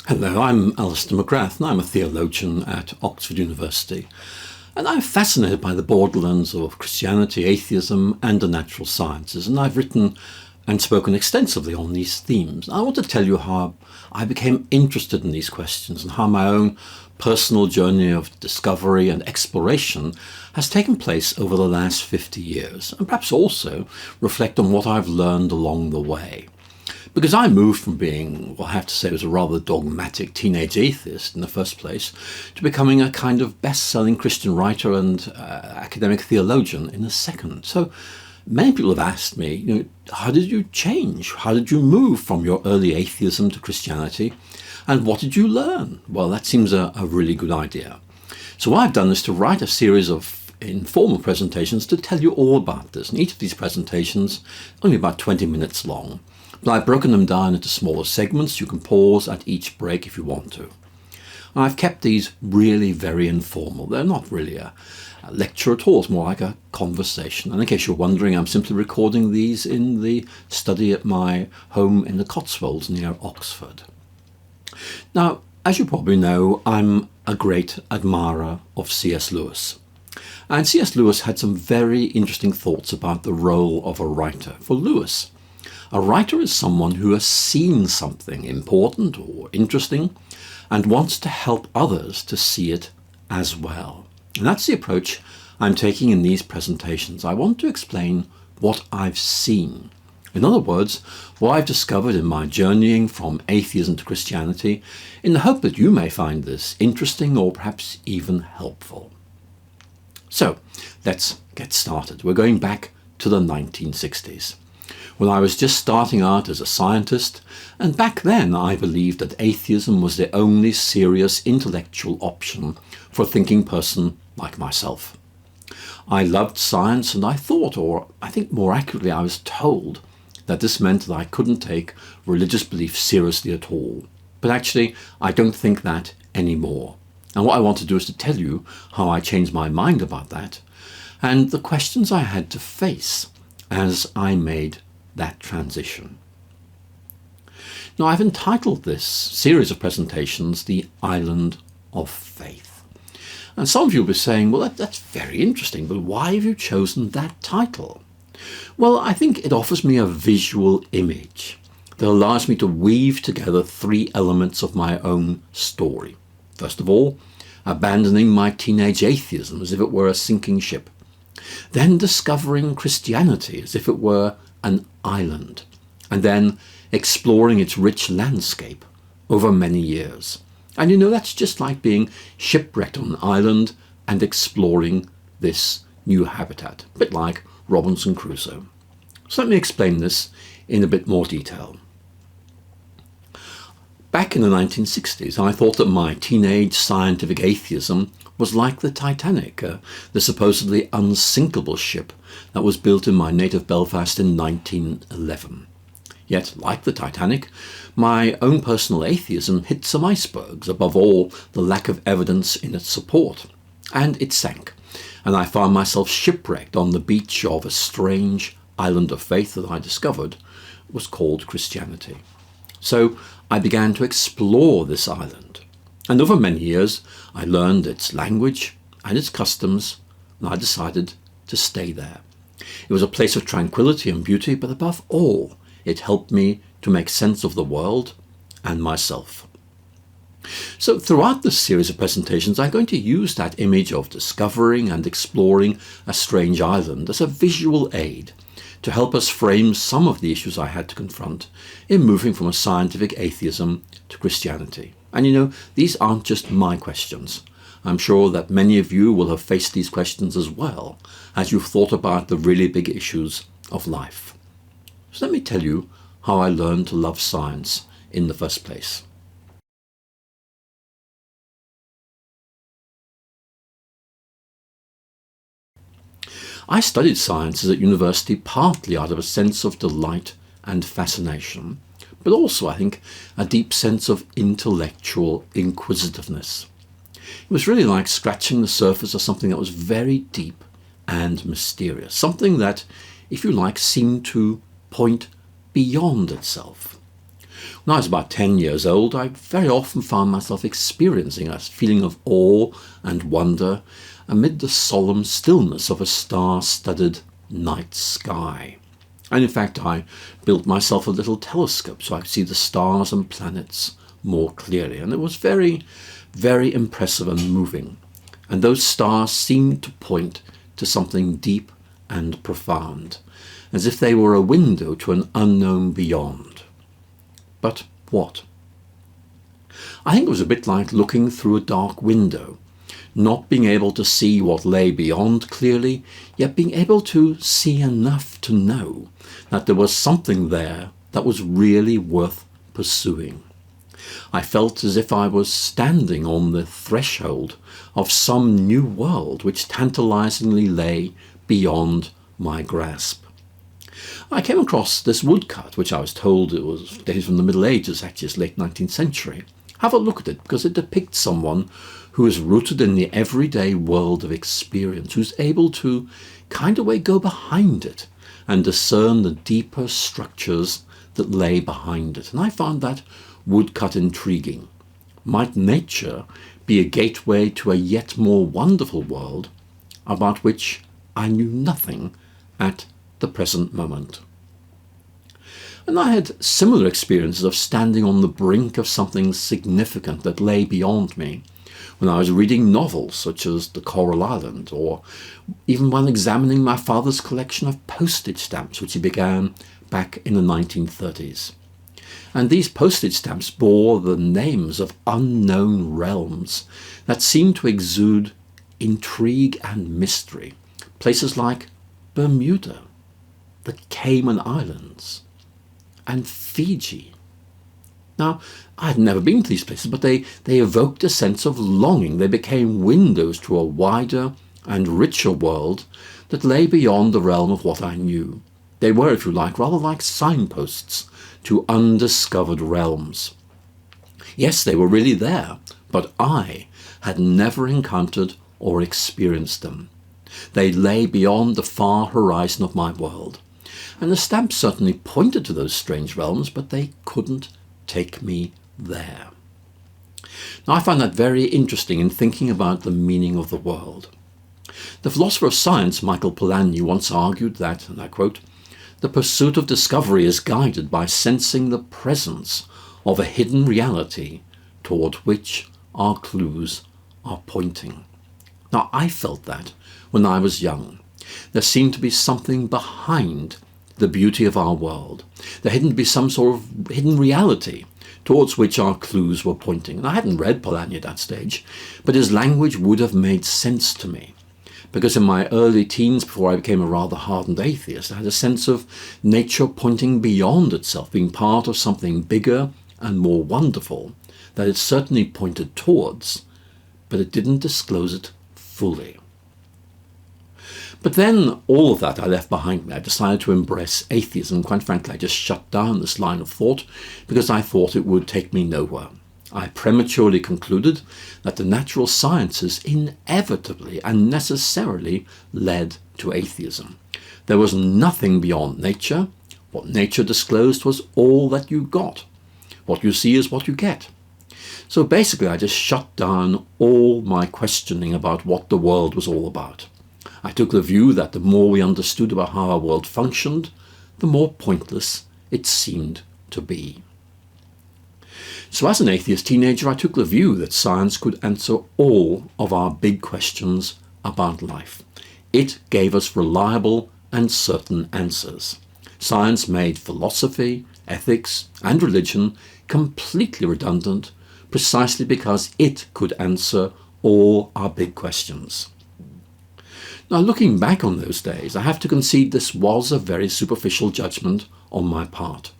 Hello, I'm Alister McGrath and I'm a theologian at Oxford University. And I'm fascinated by the borderlands of Christianity, atheism and the natural sciences. And I've written and spoken extensively on these themes. I want to tell you how I became interested in these questions and how my own personal journey of discovery and exploration has taken place over the last 50 years. And perhaps also reflect on what I've learned along the way. Because I moved from being, what I have to say was a rather dogmatic teenage atheist in the first place, to becoming a kind of best-selling Christian writer and academic theologian in the second. So many people have asked me, how did you change? How did you move from your early atheism to Christianity? And what did you learn? Well, that seems a really good idea. So what I've done is to write a series of informal presentations to tell you all about this. And each of these presentations only about 20 minutes long. But I've broken them down into smaller segments. You can pause at each break if you want to. And I've kept these really very informal. They're not really a lecture at all. It's more like a conversation. And in case you're wondering, I'm simply recording these in the study at my home in the Cotswolds near Oxford. Now, as you probably know, I'm a great admirer of C.S. Lewis. And C.S. Lewis had some very interesting thoughts about the role of a writer. For Lewis, a writer is someone who has seen something important or interesting and wants to help others to see it as well. And that's the approach I'm taking in these presentations. I want to explain what I've seen. In other words, what I've discovered in my journeying from atheism to Christianity, in the hope that you may find this interesting or perhaps even helpful. So, let's get started. We're going back to the 1960s. When I was just starting out as a scientist, and back then I believed that atheism was the only serious intellectual option for a thinking person like myself. I loved science and I thought, or I think more accurately I was told, that this meant that I couldn't take religious belief seriously at all. But actually, I don't think that anymore. And what I want to do is to tell you how I changed my mind about that, and the questions I had to face as I made that transition. Now, I've entitled this series of presentations The Island of Faith. And some of you will be saying, well, that's very interesting, but why have you chosen that title? Well, I think it offers me a visual image that allows me to weave together three elements of my own story. First of all, abandoning my teenage atheism as if it were a sinking ship. Then discovering Christianity as if it were an island, and then exploring its rich landscape over many years. And that's just like being shipwrecked on an island and exploring this new habitat, a bit like Robinson Crusoe. So let me explain this in a bit more detail. Back in the 1960s, I thought that my teenage scientific atheism was like the Titanic, the supposedly unsinkable ship that was built in my native Belfast in 1911. Yet, like the Titanic, my own personal atheism hit some icebergs, above all the lack of evidence in its support, and it sank, and I found myself shipwrecked on the beach of a strange island of faith that I discovered was called Christianity. So I began to explore this island, and over many years I learned its language and its customs, and I decided to stay there. It was a place of tranquility and beauty, but above all, it helped me to make sense of the world and myself. So throughout this series of presentations, I'm going to use that image of discovering and exploring a strange island as a visual aid to help us frame some of the issues I had to confront in moving from a scientific atheism to Christianity. And these aren't just my questions. I'm sure that many of you will have faced these questions as well as you've thought about the really big issues of life. So let me tell you how I learned to love science in the first place. I studied sciences at university partly out of a sense of delight and fascination, but also, I think, a deep sense of intellectual inquisitiveness. It was really like scratching the surface of something that was very deep and mysterious, something that, if you like, seemed to point beyond itself. When I was about 10 years old, I very often found myself experiencing a feeling of awe and wonder amid the solemn stillness of a star-studded night sky. And in fact, I built myself a little telescope so I could see the stars and planets more clearly. And it was very, very impressive and moving. And those stars seemed to point to something deep and profound, as if they were a window to an unknown beyond. But what? I think it was a bit like looking through a dark window, not being able to see what lay beyond clearly, yet being able to see enough to know that there was something there that was really worth pursuing. I felt as if I was standing on the threshold of some new world which tantalizingly lay beyond my grasp. I came across this woodcut, which I was told it was dated from the Middle Ages, actually it's late 19th century. Have a look at it, because it depicts someone who is rooted in the everyday world of experience, who's able to kind of way go behind it and discern the deeper structures that lay behind it. And I found that woodcut intriguing. Might nature be a gateway to a yet more wonderful world about which I knew nothing at the present moment? And I had similar experiences of standing on the brink of something significant that lay beyond me when I was reading novels such as The Coral Island, or even when examining my father's collection of postage stamps, which he began back in the 1930s. And these postage stamps bore the names of unknown realms that seemed to exude intrigue and mystery. Places like Bermuda, the Cayman Islands, and Fiji. Now, I had never been to these places, but they evoked a sense of longing. They became windows to a wider and richer world that lay beyond the realm of what I knew. They were, if you like, rather like signposts to undiscovered realms. Yes, they were really there, but I had never encountered or experienced them. They lay beyond the far horizon of my world. And the stamps certainly pointed to those strange realms, but they couldn't take me there. Now, I find that very interesting in thinking about the meaning of the world. The philosopher of science, Michael Polanyi, once argued that, and I quote, "The pursuit of discovery is guided by sensing the presence of a hidden reality toward which our clues are pointing." Now, I felt that when I was young. There seemed to be something behind the beauty of our world. There had to be some sort of hidden reality towards which our clues were pointing. And I hadn't read Polanyi at that stage, but his language would have made sense to me. Because in my early teens, before I became a rather hardened atheist, I had a sense of nature pointing beyond itself, being part of something bigger and more wonderful that it certainly pointed towards, but it didn't disclose it fully. But then all of that I left behind me. I decided to embrace atheism. Quite frankly, I just shut down this line of thought because I thought it would take me nowhere. I prematurely concluded that the natural sciences inevitably and necessarily led to atheism. There was nothing beyond nature. What nature disclosed was all that you got. What you see is what you get. So basically, I just shut down all my questioning about what the world was all about. I took the view that the more we understood about how our world functioned, the more pointless it seemed to be. So as an atheist teenager, I took the view that science could answer all of our big questions about life. It gave us reliable and certain answers. Science made philosophy, ethics, and religion completely redundant, precisely because it could answer all our big questions. Now, looking back on those days, I have to concede this was a very superficial judgment on my part.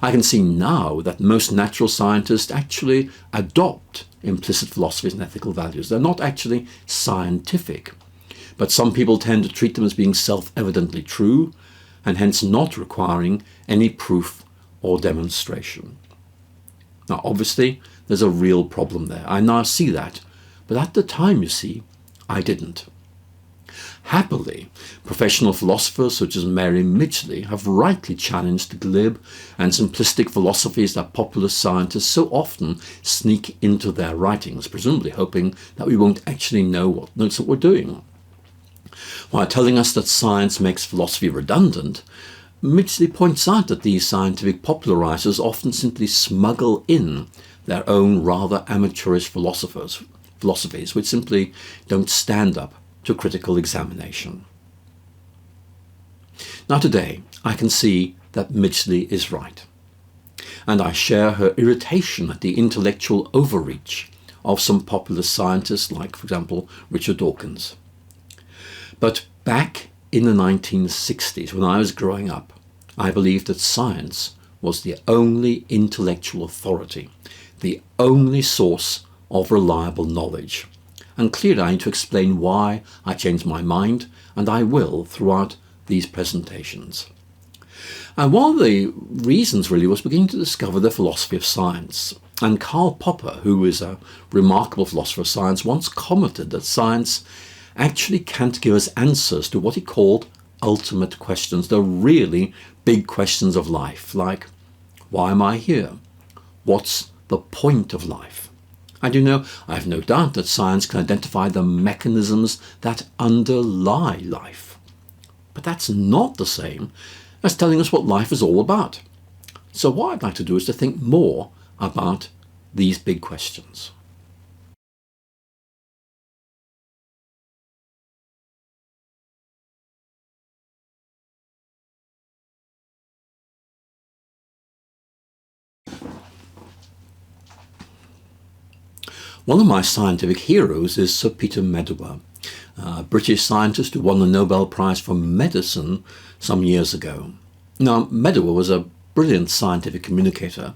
I can see now that most natural scientists actually adopt implicit philosophies and ethical values. They're not actually scientific, but some people tend to treat them as being self-evidently true and hence not requiring any proof or demonstration. Now, obviously, there's a real problem there. I now see that, but at the time, you see, I didn't. Happily, professional philosophers such as Mary Midgley have rightly challenged the glib and simplistic philosophies that popular scientists so often sneak into their writings, presumably hoping that we won't actually know what we're doing. While telling us that science makes philosophy redundant, Midgley points out that these scientific popularizers often simply smuggle in their own rather amateurish philosophies which simply don't stand up to critical examination. Now today, I can see that Midgley is right, and I share her irritation at the intellectual overreach of some popular scientists like, for example, Richard Dawkins. But back in the 1960s, when I was growing up, I believed that science was the only intellectual authority, the only source of reliable knowledge. And clearly I need to explain why I changed my mind, and I will throughout these presentations. And one of the reasons really was beginning to discover the philosophy of science. And Karl Popper, who is a remarkable philosopher of science, once commented that science actually can't give us answers to what he called ultimate questions, the really big questions of life, like, why am I here? What's the point of life? And I have no doubt that science can identify the mechanisms that underlie life. But that's not the same as telling us what life is all about. So what I'd like to do is to think more about these big questions. One of my scientific heroes is Sir Peter Medawar, a British scientist who won the Nobel Prize for Medicine some years ago. Now, Medawar was a brilliant scientific communicator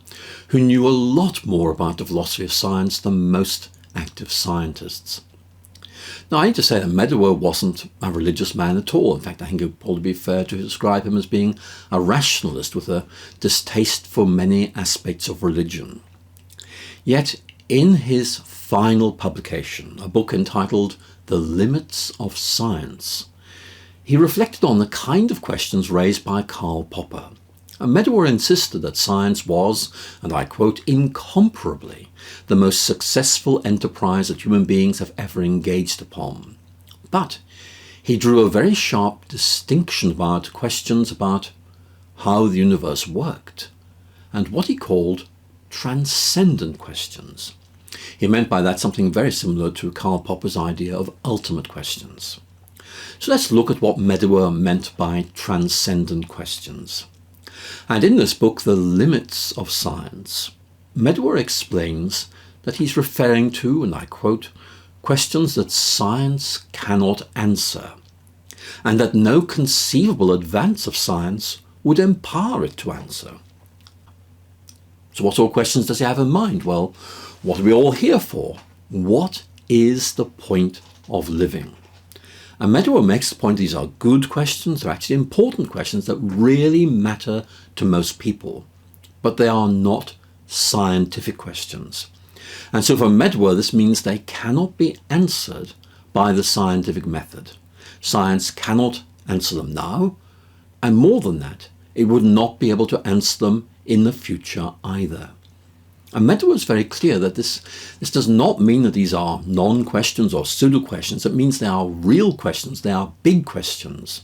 who knew a lot more about the philosophy of science than most active scientists. Now, I need to say that Medawar wasn't a religious man at all. In fact, I think it would probably be fair to describe him as being a rationalist with a distaste for many aspects of religion. Yet, in his final publication, a book entitled The Limits of Science, he reflected on the kind of questions raised by Karl Popper. And Medawar insisted that science was, and I quote, incomparably the most successful enterprise that human beings have ever engaged upon. But he drew a very sharp distinction about questions about how the universe worked and what he called transcendent questions. He meant by that something very similar to Karl Popper's idea of ultimate questions. So let's look at what Medawar meant by transcendent questions. And in this book, The Limits of Science, Medawar explains that he's referring to, and I quote, questions that science cannot answer, and that no conceivable advance of science would empower it to answer. So what sort of questions does he have in mind? Well, what are we all here for? What is the point of living? And Medawar makes the point these are good questions, they're actually important questions that really matter to most people, but they are not scientific questions. And so for Medawar, this means they cannot be answered by the scientific method. Science cannot answer them now, and more than that, it would not be able to answer them in the future either. And Medawar is very clear that this does not mean that these are non-questions or pseudo-questions. It means they are real questions, they are big questions.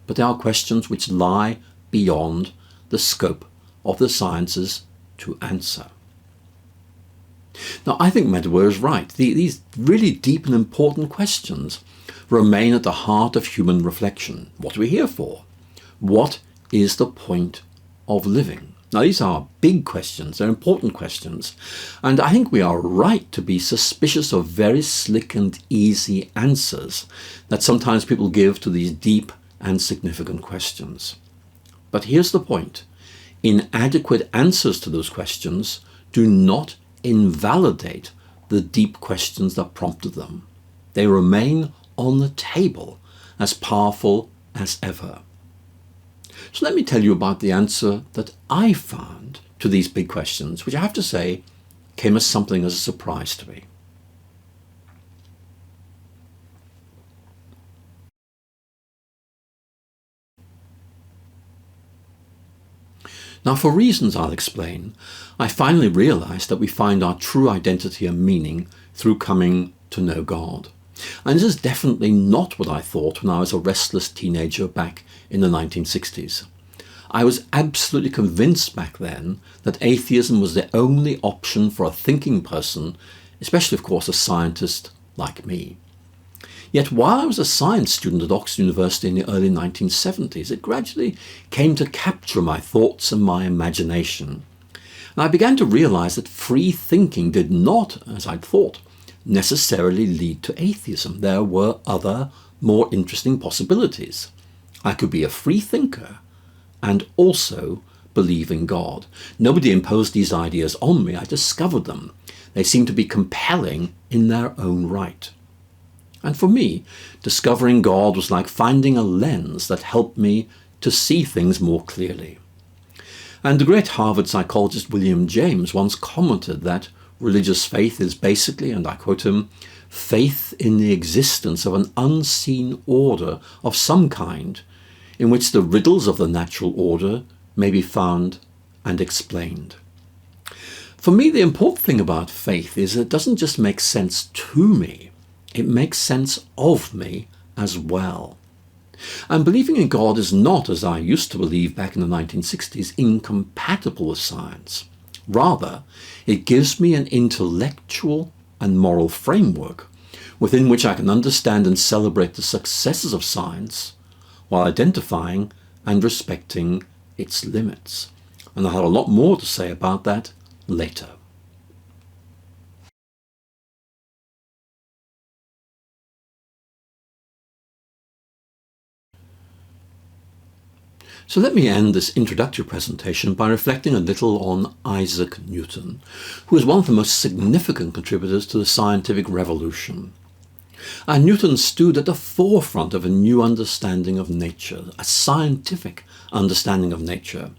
But they are questions which lie beyond the scope of the sciences to answer. Now, I think Medawar is right. These really deep and important questions remain at the heart of human reflection. What are we here for? What is the point of living? Now, these are big questions, they're important questions, and I think we are right to be suspicious of very slick and easy answers that sometimes people give to these deep and significant questions. But here's the point. Inadequate answers to those questions do not invalidate the deep questions that prompted them. They remain on the table as powerful as ever. So let me tell you about the answer that I found to these big questions, which I have to say came as something as a surprise to me. Now, for reasons I'll explain, I finally realized that we find our true identity and meaning through coming to know God. And this is definitely not what I thought when I was a restless teenager back in the 1960s. I was absolutely convinced back then that atheism was the only option for a thinking person, especially, of course, a scientist like me. Yet while I was a science student at Oxford University in the early 1970s, it gradually came to capture my thoughts and my imagination. And I began to realize that free thinking did not, as I'd thought, necessarily lead to atheism. There were other, more interesting possibilities. I could be a free thinker and also believe in God. Nobody imposed these ideas on me. I discovered them. They seemed to be compelling in their own right. And for me, discovering God was like finding a lens that helped me to see things more clearly. And the great Harvard psychologist William James once commented that religious faith is basically, and I quote him, faith in the existence of an unseen order of some kind in which the riddles of the natural order may be found and explained. For me, the important thing about faith is it doesn't just make sense to me, it makes sense of me as well. And believing in God is not, as I used to believe back in the 1960s, incompatible with science. Rather, it gives me an intellectual and moral framework within which I can understand and celebrate the successes of science while identifying and respecting its limits. And I'll have a lot more to say about that later. So let me end this introductory presentation by reflecting a little on Isaac Newton, who is one of the most significant contributors to the scientific revolution. And Newton stood at the forefront of a new understanding of nature, a scientific understanding of nature.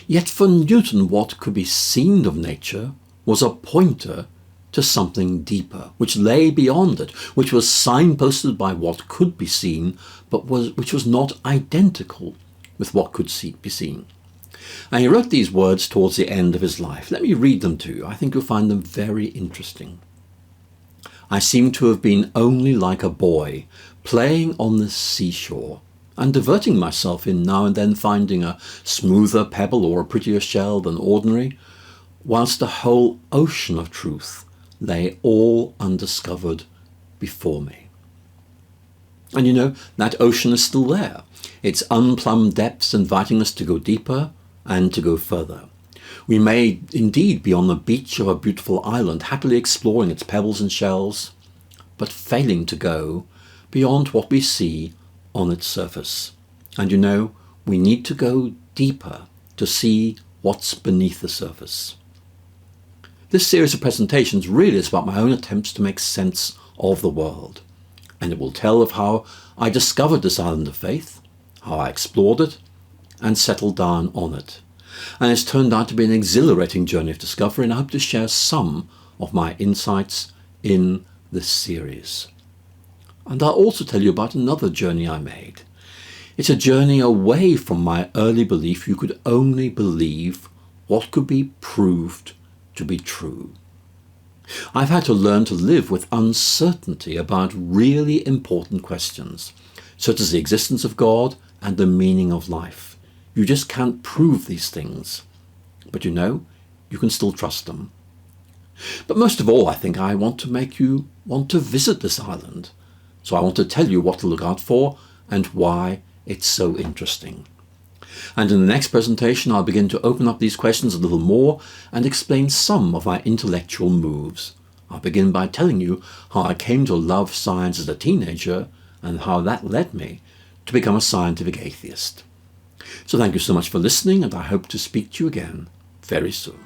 Yet for Newton, what could be seen of nature was a pointer to something deeper, which lay beyond it, which was signposted by what could be seen, but which was not identical with what could be seen. And he wrote these words towards the end of his life. Let me read them to you. I think you'll find them very interesting. I seem to have been only like a boy, playing on the seashore, and diverting myself in now and then finding a smoother pebble or a prettier shell than ordinary, whilst the whole ocean of truth lay all undiscovered before me. And you know, that ocean is still there. Its unplumbed depths inviting us to go deeper and to go further. We may indeed be on the beach of a beautiful island, happily exploring its pebbles and shells, but failing to go beyond what we see on its surface. And you know, we need to go deeper to see what's beneath the surface. This series of presentations really is about my own attempts to make sense of the world, and it will tell of how I discovered this island of faith, how I explored it and settled down on it. And it's turned out to be an exhilarating journey of discovery, and I hope to share some of my insights in this series. And I'll also tell you about another journey I made. It's a journey away from my early belief you could only believe what could be proved to be true. I've had to learn to live with uncertainty about really important questions, such as the existence of God and the meaning of life. You just can't prove these things. But you know, you can still trust them. But most of all, I think I want to make you want to visit this island. So I want to tell you what to look out for and why it's so interesting. And in the next presentation, I'll begin to open up these questions a little more and explain some of my intellectual moves. I'll begin by telling you how I came to love science as a teenager and how that led me to become a scientific atheist. So thank you so much for listening, and I hope to speak to you again very soon.